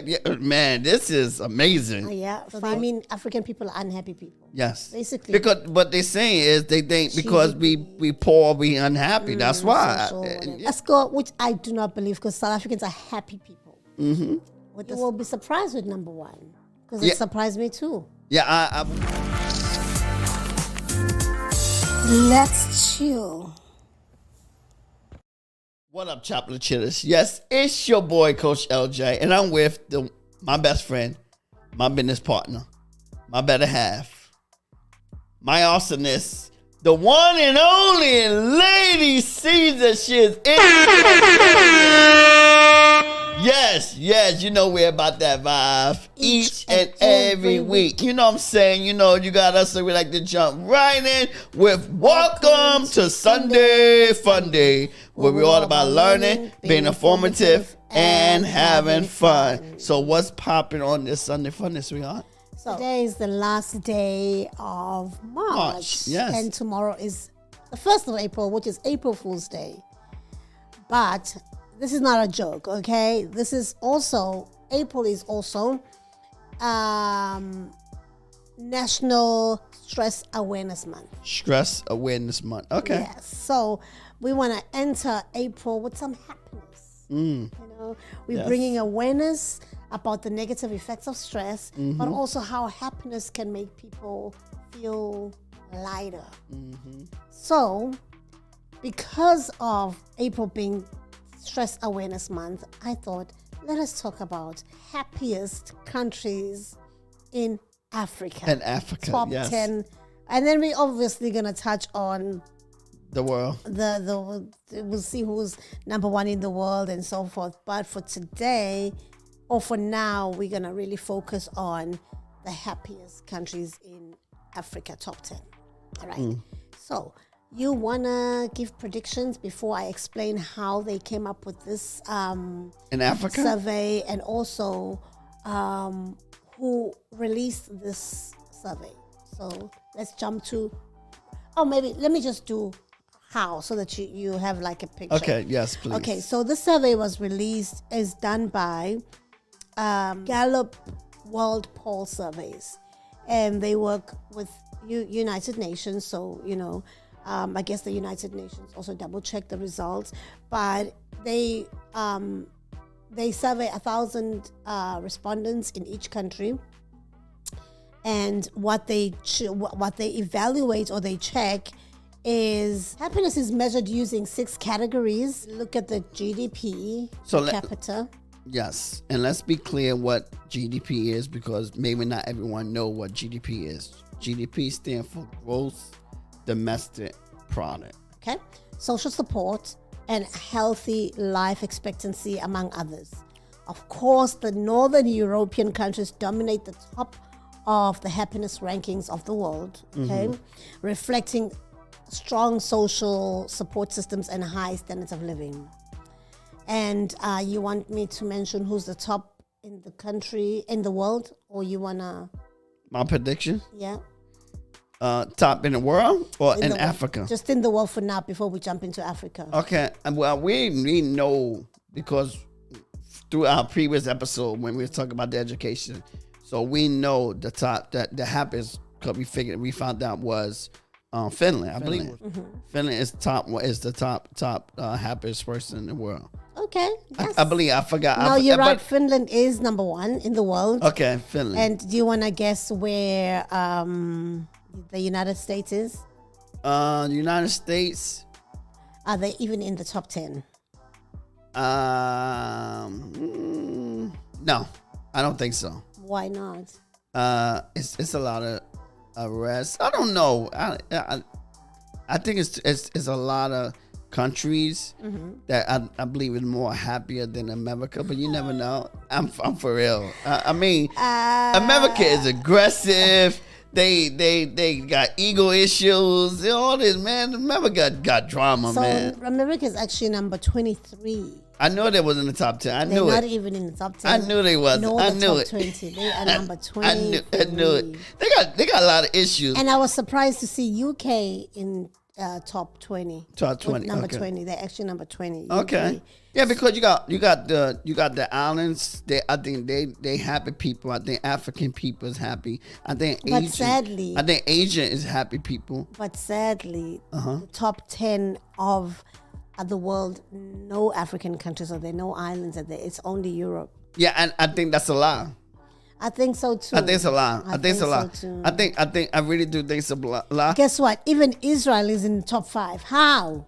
Yeah, man, this is amazing. Yeah, so they mean African people are unhappy people. Yes, basically. Because what they're saying is they think because we poor, we unhappy. That's why. Let's go, which I do not believe, because South Africans are happy people. Mm-hmm. You will be surprised with number one, because it surprised me too. Yeah, Let's chill. What up, Chaplin Chillers? Yes, it's your boy, Coach LJ, and I'm with my best friend, my business partner, my better half, my awesomeness, the one and only Lady Siza. She is Yes, you know we're about that vibe each and every week. You know what I'm saying? You know, you got us, so we like to jump right in with Welcome to Sunday Funday, where we're all about learning, being informative, and having fun. So what's popping on this Sunday Funday, sweetheart? So today is the last day of March. Yes. And tomorrow is the 1st of April, which is April Fool's Day. But this is not a joke, okay? This is also, April is also National Stress Awareness Month. Stress Awareness Month, okay. Yes, so we want to enter April with some happiness. You know, we're bringing awareness about the negative effects of stress, but also how happiness can make people feel lighter. So, because of April being Stress Awareness Month, I thought, let us talk about happiest countries in Africa. In Africa, Top 10. And then we're obviously going to touch on the world. We'll see who's number one in the world and so forth. But for today, or for now, we're going to really focus on the happiest countries in Africa, top 10. All right. So, you want to give predictions before I explain how they came up with this in Africa survey, and also who released this survey? So let's jump to, maybe let me just do how, so that you have like a picture. Okay, yes, please. Okay, so this survey is done by Gallup World Poll Surveys, and they work with United Nations, so, you know, I guess the United Nations also double check the results, but they survey 1,000 respondents in each country, and what they evaluate or they check is happiness is measured using 6 categories. Look at the GDP per capita. Yes, and let's be clear what GDP is, because maybe not everyone know what GDP is. GDP stands for gross domestic product. Okay, social support and healthy life expectancy, among others. Of course, the Northern European countries dominate the top of the happiness rankings of the world, okay, reflecting strong social support systems and high standards of living. And you want me to mention who's the top in the country, in the world, or you wanna? My prediction? Yeah. Top in the world or in Africa? Just in the world for now, before we jump into Africa. Okay. Well, we know, because through our previous episode when we were talking about the education, so we know the top, that the happiest country we found out was Finland. I believe Finland is the top happiest person in the world. Okay. Yes. I believe, I forgot. No, you're right. Finland is number 1 in the world. Okay, Finland. And do you want to guess where the United States is? The United States. Are they even in the top 10? No, I don't think so. Why not? It's a lot of arrests. I don't know. I think it's a lot of countries that I believe is more happier than America, but you never know. I'm for real. I mean, America is aggressive. They got ego issues. All this, man. America got drama, man. So America is actually number 23. I know they was in the top 10. They're not even in the top 10. I knew they was. I knew top it. 20. They are number 20. I knew it. They got a lot of issues. And I was surprised to see UK top 20. Top 20. Number Okay. 20. They're actually number 20. Okay. UK. Yeah, because you got the islands. I think they happy people. I think African people is happy. I think But Asian. sadly- I think Asian is happy people. But sadly, Uh-huh. the top 10 of the world, no African countries are there, no islands are there. It's only Europe. Yeah, and I think that's a lie. I think so too. I think it's a lie. I think it's a lie. so too. I really do think it's a lie. Guess what? Even Israel is in top 5. How?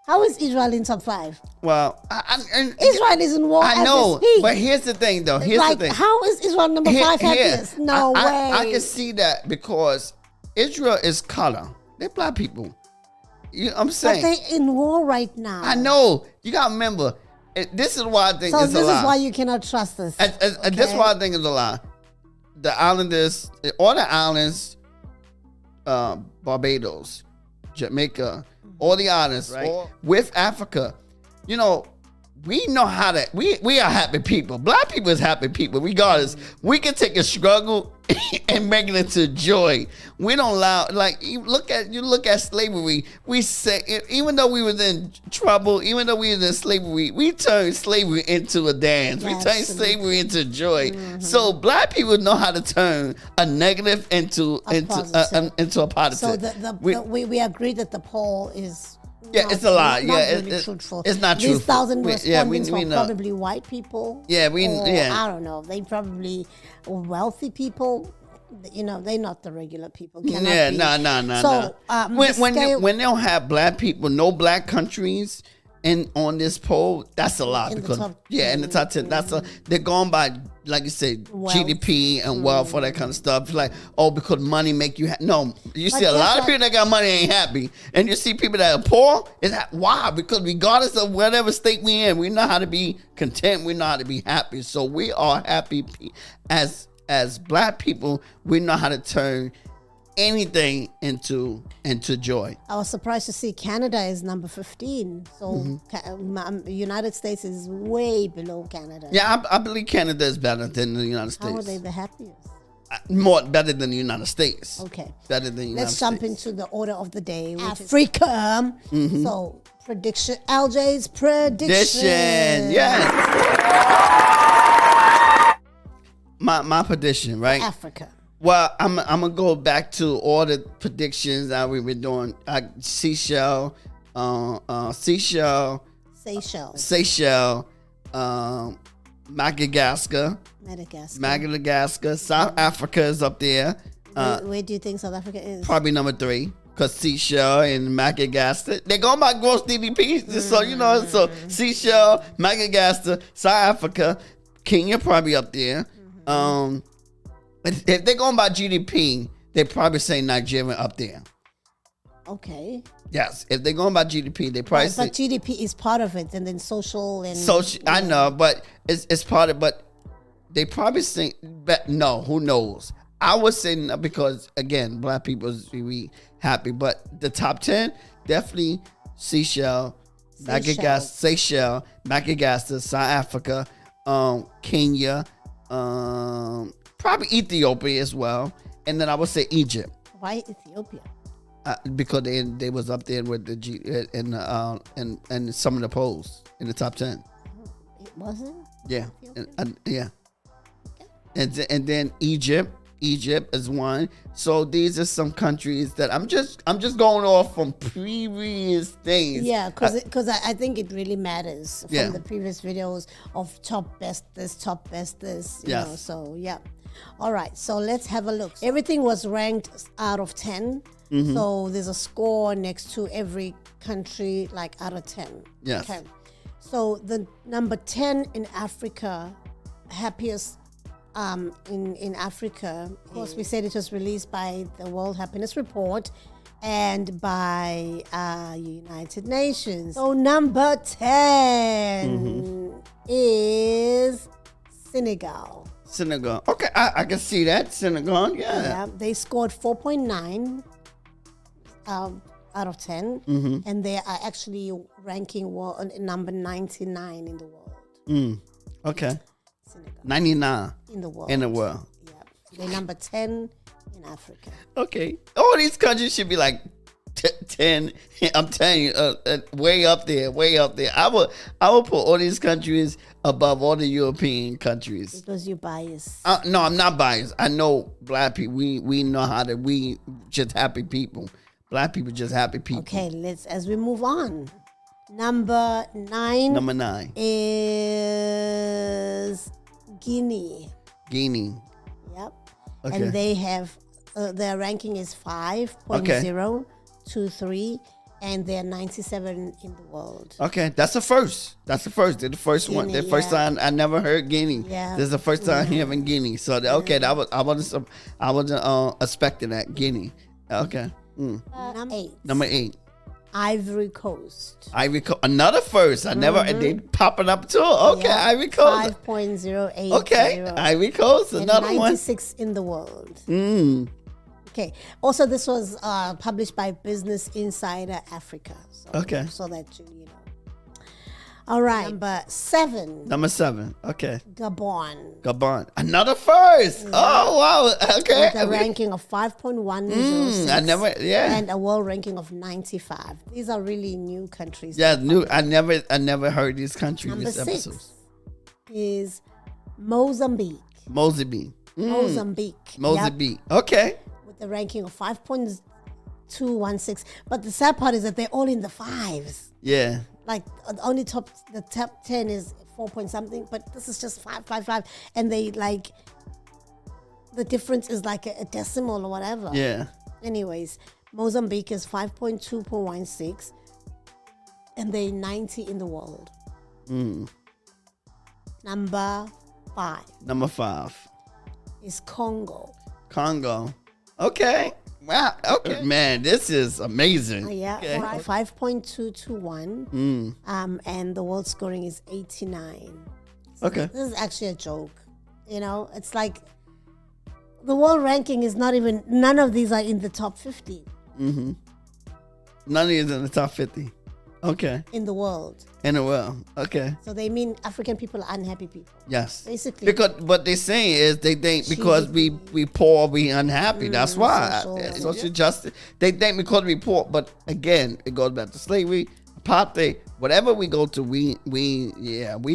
How is Israel in top 5? Well, Israel is in war. I as know, we speak. but here's the thing, though. Here's like, the thing. how is Israel number 5 happiest? No way. I can see that because Israel is color. They're black people. You know what I'm But saying? they're in war right now. I know. You gotta remember. This is why I think So it's a this lie. is why you cannot trust us. And this is why I think it's a lie. The islanders, all the islands, Barbados, Jamaica, all the islands, right? With Africa, you know how to, we are happy people. Black people is happy people, regardless. We can take a struggle and make it into joy. We don't allow, like, you look at slavery. We say, even though we was in trouble, even though we was in slavery, we turned slavery into a dance. We turned slavery into joy. So black people know how to turn a negative into a positive. So we agree that the poll is. Yeah, it's a lie. Not Yeah, really truthful. It's not These truthful. 1,000 respondents were probably white people. Yeah, I don't know. They probably wealthy people. You know, they're not the regular people. Yeah, no. So when they don't have black people, no black countries, on this poll, that's a lot In the because top in the top 10, they're going by, like you said, Wealth. GDP and wealth, all that kind of stuff. It's like, because money make you no. You see a guess lot of what? people that got money ain't happy, and you see people that are poor. Why? Because regardless of whatever state we in, we know how to be content. We know how to be happy. So we are happy as black people. We know how to turn anything into joy. I was surprised to see Canada is number 15. So United States is way below Canada. Yeah, I believe Canada is better than the United States. How are they the happiest? Better than the United States. Okay. Better than the United Let's States. jump into the order of the day. Africa. So prediction. LJ's prediction. Yes. My prediction, right? Africa. Well, I'm gonna go back to all the predictions that we were doing. Seychelles, Madagascar, South Africa is up there. Where do you think South Africa is? Probably number 3, because Seychelles and Madagascar, they're going by gross GDP. So so Seychelles, Madagascar, South Africa, Kenya probably up there. If they're going by GDP, they probably say Nigeria up there. Okay. Yes, if they're going by GDP, they probably say. But GDP is part of it, and then social and. Social, I know, but it's part of. But they probably say, but no, who knows? I would say no, because again, black people is really happy. But the top 10 definitely Seychelles, Madagascar, South Africa, Kenya. Probably Ethiopia as well, and then I would say Egypt. Why Ethiopia? Because they was up there with the G and some of the polls in the top 10. It wasn't. Yeah, yeah. And then Egypt is one. So these are some countries that I'm just going off from previous things. Yeah, because I think it really matters from Yeah. the previous videos of top best this. You know, so yeah. All right, so let's have a look. Everything was ranked out of 10. So there's a score next to every country, like out of 10. Yes. Okay. So the number 10 in Africa, happiest in Africa. Of course, we said it was released by the World Happiness Report and by United Nations. So number 10 is Senegal. Okay, I can see that. Senegal, Yeah, they scored 4.9 out of 10, and they are actually ranking number 99 in the world. Okay. Senegal. 99 in the world. Yeah. They're number 10 in Africa. Okay. All these countries should be like 10. I'm telling you, way up there, way up there. I would put all these countries above all the European countries. Because you're biased. No, I'm not biased. I know black people. We know how to. We just happy people. Black people just happy people. Okay, as we move on. Number 9. Number 9 is Guinea. Guinea. Yep. Okay. And they have their ranking is 5.023, and they're 97 in the world. Okay, that's the first. They're the first Guinea, one. The first time I never heard Guinea. Yeah. This is the first time hearing Guinea. So okay, I wasn't expecting that Guinea. Okay. Number 8. Ivory Coast. Another first. I never. They popping up too. Okay, Yeah. Ivory Coast. 5.08. Okay, Ivory Coast. Another and one. 96 in the world. Okay. Also, this was published by Business Insider Africa. So, Okay. So that you know. All right. Number 7. Number 7. Okay. Gabon. Another first. Yeah. Oh wow. Okay. With a ranking of 5.106. I never. Yeah. And a world ranking of 95. These are really new countries. Yeah, new. I never heard these countries. Number 6 episodes. is Mozambique. Mozambique. Yep. Okay. With a ranking of 5.216. But the sad part is that they're all in the 5s. Yeah. Like the top 10 is 4 point something, but this is just 5. And they like, the difference is like a decimal or whatever. Yeah. Anyways, Mozambique is 5.216, and they're 90 in the world. Number 5 is Congo. Okay. Wow. Okay. Man, this is amazing. Yeah. Okay. 5.221. And the world scoring is 89. So Okay. This is actually a joke. You know, it's like the world ranking is none of these are in the top 50. None of these in the top 50. Okay. In the world. In the world. Okay. So they mean African people are unhappy people. Yes. Basically. Because what they're saying is they think because we poor, we unhappy. That's why. Social justice. They think because we poor. But again, it goes back to slavery, apartheid, whatever we go to, we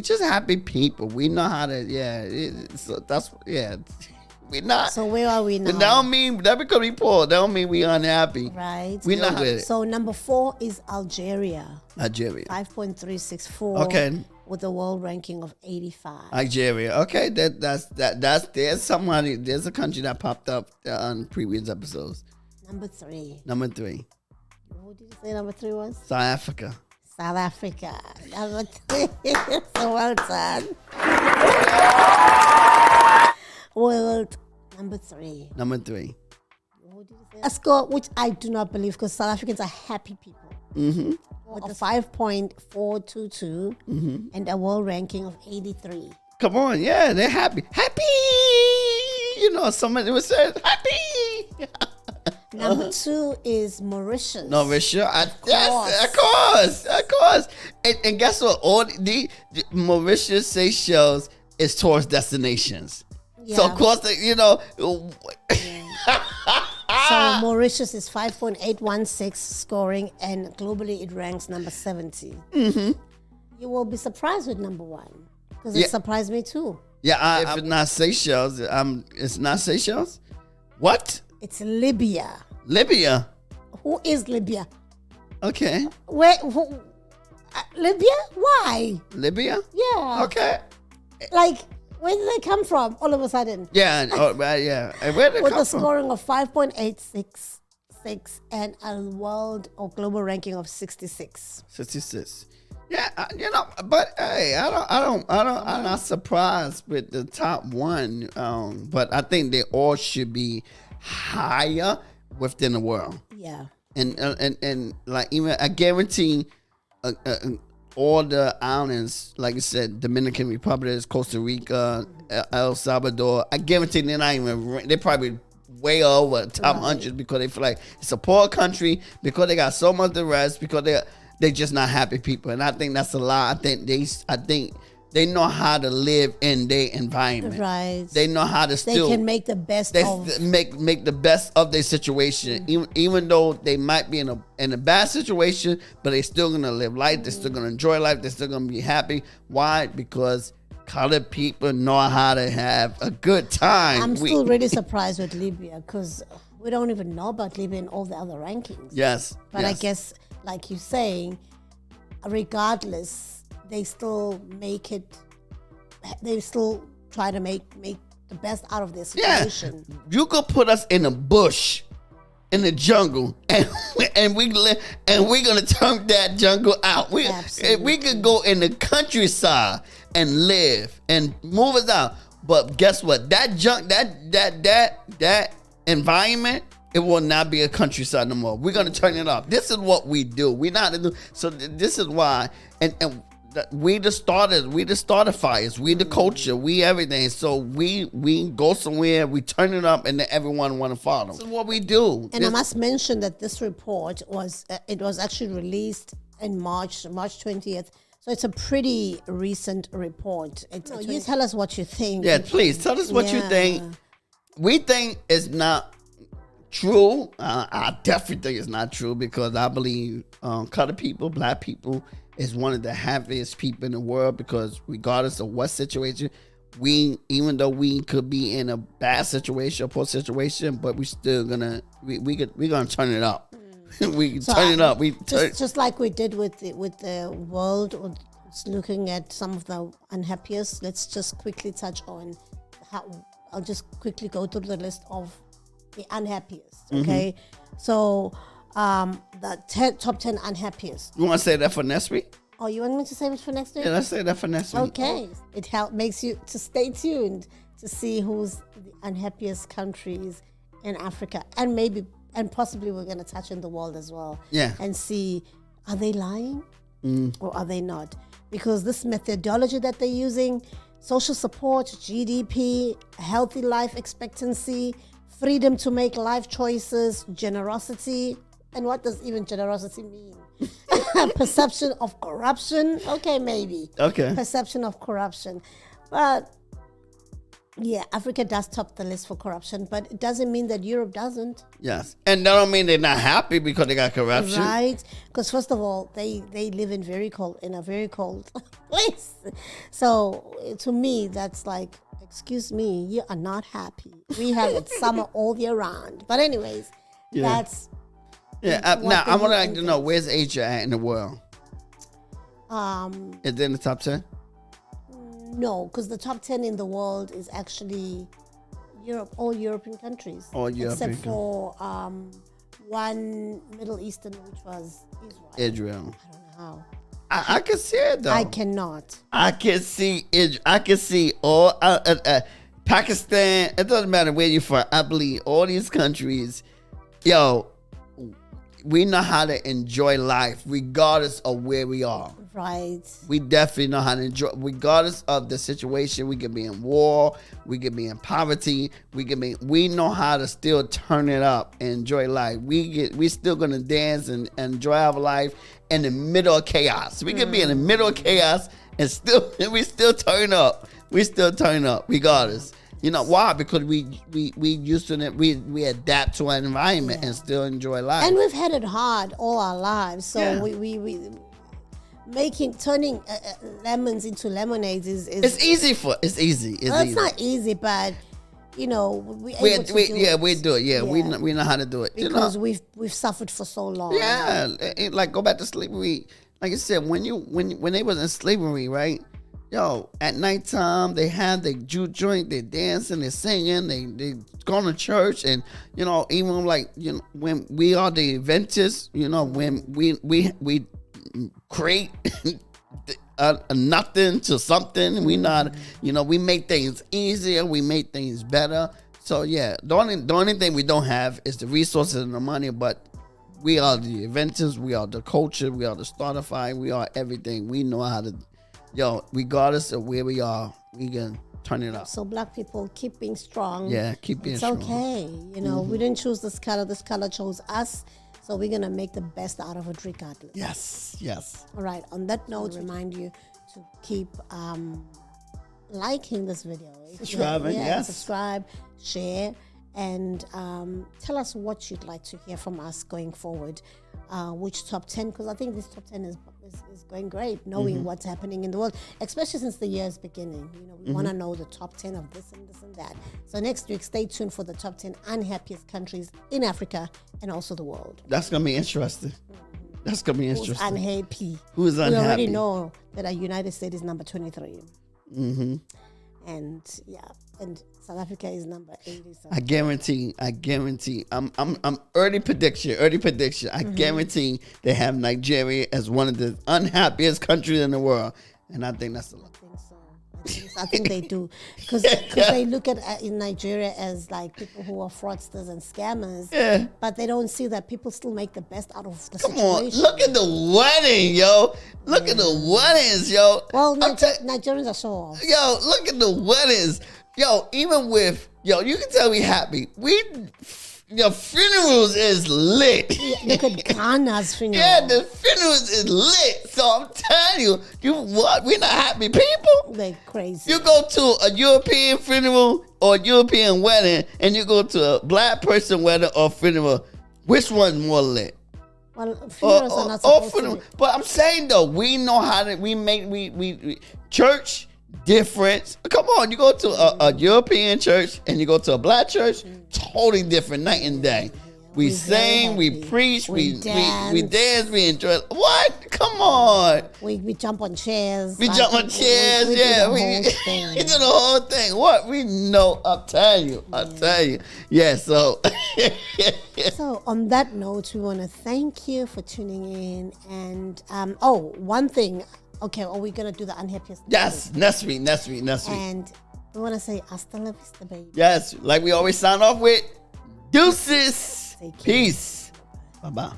just happy people. We know how to, we're not. So where are we now? That don't mean that because we poor. That don't mean we unhappy. Right. We're not with it. So number 4 is Algeria. 5.364. Okay. With a world ranking of 85. Algeria. Okay, that's there's somebody. There's a country that popped up on previous episodes. Number 3. Number 3. What did you say number 3 was? South Africa. South Africa. Number 3. So well done. World number 3. Number 3. What did you say? A score which I do not believe, because South Africans are happy people. With a 5.422 and a world ranking of 83. Come on, yeah, they're happy. Happy! You know, somebody would say happy! Number 2 is Mauritius. Mauritius, yes, of course. And guess what? All the Mauritius, Seychelles is tourist destinations. Yeah. So of course, So Mauritius is 5.816 scoring, and globally it ranks number 70. You will be surprised with number 1, because it surprised me too. Yeah, if it's not Seychelles, it's not Seychelles. What? It's Libya. Libya. Who is Libya? Okay. Libya? Why? Libya? Yeah. Okay. Like, where did they come from all of a sudden? Yeah. Yeah. And where did they With come a from? scoring of 5.866 and a world or global ranking of 66. 66. Yeah, but hey, I'm not surprised with the top 1. But I think they all should be higher within the world. Yeah. And like, even I guarantee all the islands, like I said, Dominican Republic, Costa Rica, El Salvador, I guarantee they're probably way over top 100 because they feel like it's a poor country, because they got so much to rest, because they're just not happy people. And I think that's a lot. I think They know how to live in their environment. Right. They know how to still. They can make the best of. Make the best of their situation, even though they might be in a bad situation, but they're still gonna live life. They're still gonna enjoy life. They're still gonna be happy. Why? Because colored people know how to have a good time. I'm still really surprised with Libya because we don't even know about Libya in all the other rankings. Yes. But I guess, like you're saying, regardless, they still make it. They still try to make the best out of their situation. Yeah. You could put us in a bush, in the jungle, and we're gonna turn that jungle out. We could go in the countryside and live and move us out. But guess what? That environment, it will not be a countryside no more. We're gonna turn it off. This is what we do. We're not. So this is why. And we the starters. We the starter fires. We the culture. We everything. So we go somewhere. We turn it up, and then everyone want to follow. This is what we do. And I must mention that this report was actually released in March 20th. So it's a pretty recent report. You tell us what you think. Yeah, please tell us what you think. We think it's not true. I definitely think it's not true because I believe colored people, black people, is one of the happiest people in the world because regardless of what situation, even though we could be in a bad situation or poor situation, but we still gonna we're gonna turn it up. We turn it up. Just like we did with the world, looking at some of the unhappiest. Let's just quickly touch on how. I'll just quickly go through the list of the unhappiest. Okay, so the top 10 unhappiest. You want to say that for next week? Oh, you want me to say it for next week? Yeah, let's say that for next week. Okay, it makes you to stay tuned to see who's the unhappiest countries in Africa, and possibly we're going to touch on the world as well. Yeah, and see, are they lying or are they not? Because this methodology that they're using, social support, GDP, healthy life expectancy, freedom to make life choices, generosity. And what does even generosity mean? Perception of corruption. Okay, maybe. Okay. Perception of corruption. But yeah, Africa does top the list for corruption, but it doesn't mean that Europe doesn't. Yes. And that don't mean they're not happy because they got corruption. Right. Because first of all, they live in a very cold place. So to me, that's like, excuse me, you are not happy. We have it summer all year round. But anyways, that's... Yeah, now I want to like to know, where's Asia at in the world? Is it in the top 10? No, because the top 10 in the world is actually Europe, all European countries. Except for one Middle Eastern, which was Israel. I don't know how. I can see it though. I cannot. I can see Israel. I can see all Pakistan. It doesn't matter where you're from. I believe all these countries, we know how to enjoy life regardless of where we are. Right. We definitely know how to enjoy, regardless of the situation. We can be in war, we can be in poverty, we know how to still turn it up and enjoy life. We still gonna dance and enjoy our life in the middle of chaos. We can be in the middle of chaos and we still turn up. We still turn up regardless. You know why? Because we used to it. We adapt to our environment and still enjoy life. And we've had it hard all our lives. So we turning lemons into lemonades is it's easy. It's easy. It's not easy, but we do it. Yeah, we know how to do it because we've suffered for so long. Yeah, like go back to slavery. Like I said, when they was in slavery, right? At nighttime they had the juke joint, they dancing, they singing, they going to church, and even when we are the Adventists, when we create nothing to something, we not, we make things easier, we make things better. So yeah, the only thing we don't have is the resources and the money, but we are the Adventists, we are the culture, we are the startify, we are everything. We know how to. Regardless of where we are, we can turn it up. So black people, keep being strong. Yeah, keep being strong. It's okay. We didn't choose this color. This color chose us. So we're going to make the best out of it regardless. Yes. All right. On that note, remind you to keep liking this video. Subscribing, yes. Subscribe, share, and tell us what you'd like to hear from us going forward. Which top 10, because I think this top 10 is going great, knowing what's happening in the world, especially since the year is beginning. You know, we want to know the top 10 of this and this and that. So next week, stay tuned for the top 10 unhappiest countries in Africa and also the world. That's going to be interesting. That's going to be interesting. Who's unhappy? Who's unhappy? We already know that our United States is number 23. And and South Africa is number 80. I guarantee. I'm early prediction. I guarantee they have Nigeria as one of the unhappiest countries in the world, and I think that's a lot. I think they do, because they look at in Nigeria as like people who are fraudsters and scammers. Yeah. But they don't see that people still make the best out of the situation. Come on, look at the wedding, yo. Look at the weddings, yo. Well, Nigerians are so off. Yo, look at the weddings. Yo, even with, you can tell we happy. Your funerals is lit. Look at Ghana's funeral. Yeah, the funerals is lit. So I'm telling you what? We're not happy people. They're crazy. You go to a European funeral or European wedding, and you go to a black person wedding or funeral. Which one's more lit? Well, funerals are not supposed to be. But I'm saying though, we know how to. We church. Difference. Come on, you go to a European church and you go to a black church, totally different, night and day. We sing, we preach, we dance, we enjoy. What? Come on. We jump on chairs. We jump on chairs, we do the whole thing. What? We know, I'll tell you. Yeah, so. So on that note, we want to thank you for tuning in. And, one thing. Okay, are we going to do the unhappiest? Yes, next week. And we want to say hasta la vista, baby. Yes, like we always sign off with deuces. Peace. Bye-bye.